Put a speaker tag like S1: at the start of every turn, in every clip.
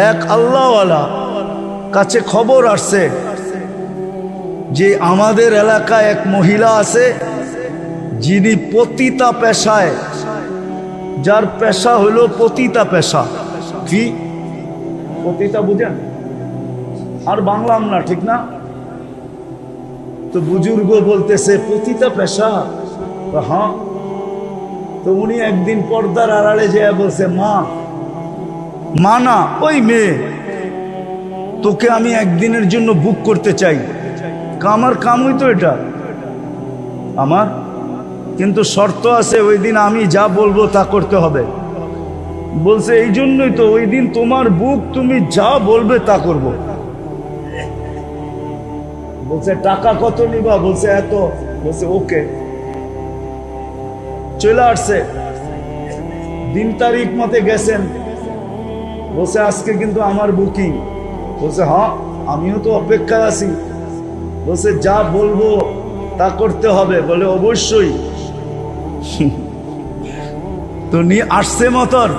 S1: এক আল্লাহওয়ালা কাছে খবর আসছে যে আমাদের এলাকায় এক মহিলা আছে যিনি পতিতা পেশায়, যার পেশা হলো পতিতা পেশা। কি পতিতা বুঝেন? আর বাংলাম না, ঠিক না? তো বুজুর্গ বলতেছে পতিতা পেশা। হ্যাঁ। তো উনি একদিন পর্দার আড়ালে যেয়ে বলছে, মা না, ওই মেয়ে, তোকে আমি একদিনের জন্য বুক করতে চাই। আমার কামই তো এটা আমার, কিন্তু শর্ত আছে, ওই দিন আমি যা বলবো তা করতে হবে। বলছে এই জন্যই তো ওই দিন তোমার বুক, তুমি যা বলবে তা করব। বলছে টাকা কত নিবা? বলছে এত। বলছে ওকে। চলে আসছে, দিন তারিখ মতে গেছেন। বলছে আজকে কিন্তু আমার বুকিং। বলছে হ্যাঁ, আমিও তো অপেক্ষায় আছি। বলছে যা বলবো তা করতে হবে। বলে অবশ্যই। তো নিয়ে আসছে মতন।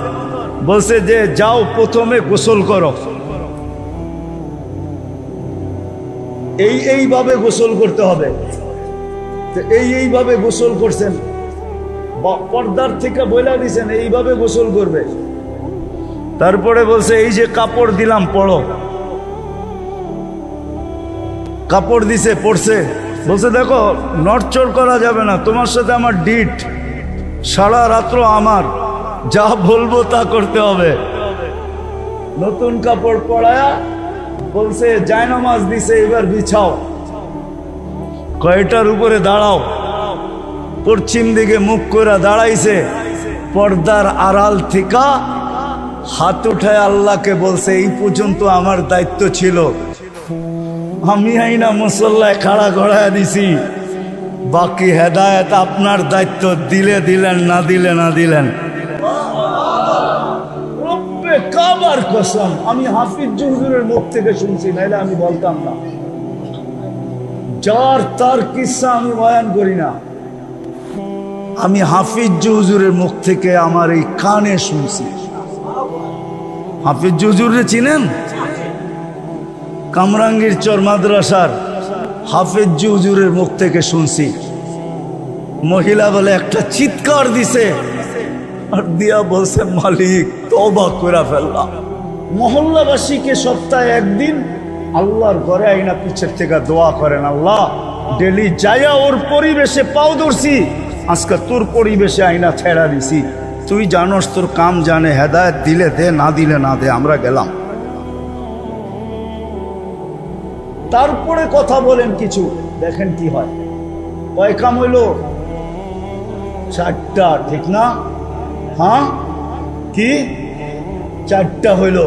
S1: বলছে যে যাও, প্রথমে গোসল করো। এইভাবে গোসল করতে হবে। তো এইভাবে গোসল করছেন, পর্দার থেকে বইলা দিছেন এইভাবে গোসল করবে। তারপরে বলছে এই যে কাপড় দিলাম, পড়ো। কাপড় দিছে, পড়ছে। বলছে দেখো, নড়চড় করা যাবে না, তোমার সাথে আমার ডিট, সারা রাত্র আমার, যা বলবো তা করতে হবে। নতুন কাপড় পরায়া বলছে জায়নামাজ দিছে, এবার বিছাও। কয়টার উপরে দাঁড়াও। পশ্চিম দিকে মুখ করে দাঁড়াইছে। পর্দার আড়াল থেকে হাত উঠায় আল্লাহকে বলছে এই পর্যন্ত আমার দায়িত্ব ছিল, আমি আইনা মুসল্লায় খাড়া গড়ায় দিছি, বাকি হেদায়েত আপনার দায়িত্ব, দিলে দিলেন, না দিলে না দিলেন। রব্বে কাবার কসম, আমি হাফিজ হুজুরের মুখ থেকে শুনছি, নাইলে আমি বলতাম না। যার তার কিসসা আমি বয়ান করি না, আমি হাফিজ হুজুরের মুখ থেকে আমার এই কানে শুনছি। হাফিজ হুজুরে চিনেন? কামরাঙ্গীর চর মাদ্রাসার হাফিজ হুজুরের মুখ থেকে শুনছি। মহিলা বলে একটা চিৎকার দিছে, আর দিয়া বলছে মালিক তওবা করে ফেললাম। মহল্লাবাসীকে সপ্তাহে একদিন আল্লাহর ঘরে আইনা পিছের থেকে দোয়া করেন, আল্লাহ ডেলি যাইয়া ওর পরিবেশে পাও ধরছি, আজকে তোর পরিবেশে আইনা ছেড়া দিছি, তুই জানোস, তোর কাম জানে, হেদায়েত দিলে দে, না দিলে না দে, আমরা গেলাম। তারপরে কথা বলেন কিছু, দেখেন কি হয়। কয় কাম হইল? 4টা, ঠিক না? হ্যাঁ, কি 4টা হইল।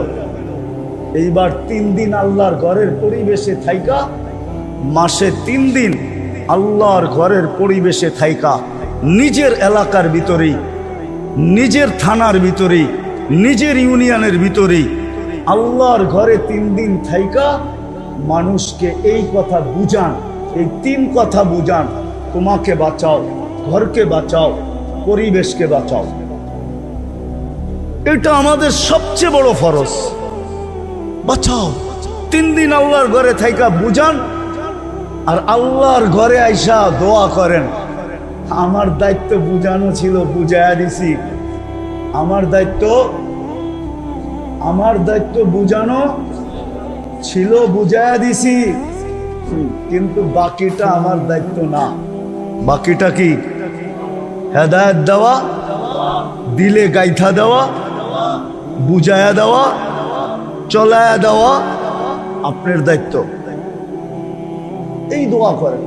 S1: এইবার 3 দিন আল্লাহর ঘরের পরিবেশে থাইকা, মাসে 3 দিন আল্লাহর ঘরের পরিবেশে থাইকা, নিজের এলাকার ভিতরেই, নিজের থানার ভিতরেই, নিজের ইউনিয়নের ভিতরেই আল্লাহর ঘরে 3 দিন থাইকা মানুষকে এই কথা বুঝান, এই 3 কথা বুঝান, তোমাকে বাঁচাও, ঘরকে বাঁচাও, পরিবেশকে বাঁচাও। এটা আমাদের সবচেয়ে বড় ফরজ। বাঁচাও। 3 দিন আল্লাহর ঘরে থাইকা বুঝান, আর আল্লাহর ঘরে আইসা দোয়া করেন, আমার দায়িত্ব বুঝানো ছিল, বুঝাইয়া দিছি। আমার দায়িত্ব বুঝানো ছিল, বুঝাইয়া দিছি, কিন্তু বাকিটা আমার দায়িত্ব না। বাকিটা কি? হেদায়েত দেওয়া, দিলে গাইথা দেওয়া, বুঝাইয়া দেওয়া, চলায়া দেওয়া আপনার দায়িত্ব। এই দোয়া করেন,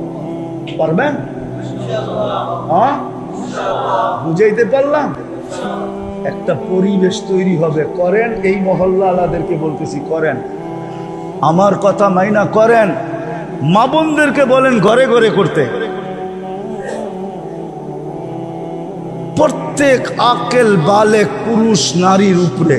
S1: পারবেন? হ্যাঁ, বুঝাইতে পারলাম? একটা পরিবেশ তৈরি হবে, করেন। এই মহল্লা আলাদেরকে বলতেছি, করেন, আমার কথা মাইনা করেন। মা বোনদেরকে বলেন ঘরে ঘরে করতে। প্রত্যেক আকেল বালেক পুরুষ নারীর উপরে